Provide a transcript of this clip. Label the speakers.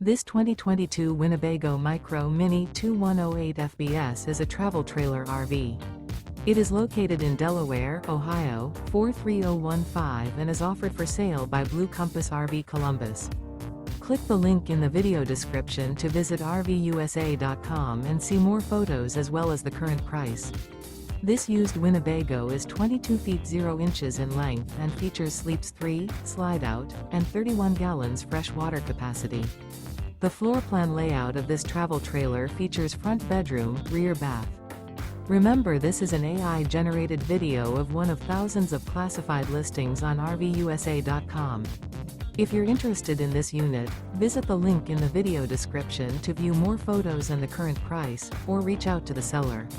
Speaker 1: This 2022 Winnebago Micro Minnie 2108 FBS is a travel trailer RV. It is located in Delaware, Ohio, 43015 and is offered for sale by Blue Compass RV Columbus. Click the link in the video description to visit RVUSA.com and see more photos as well as the current price. This used Winnebago is 22 feet 0 inches in length and features sleeps 3, Slideout, and 31 gallons fresh water capacity. The floor plan layout of this travel trailer features front bedroom, rear bath. Remember, this is an AI-generated video of one of thousands of classified listings on RVUSA.com. If you're interested in this unit, visit the link in the video description to view more photos and the current price, or reach out to the seller.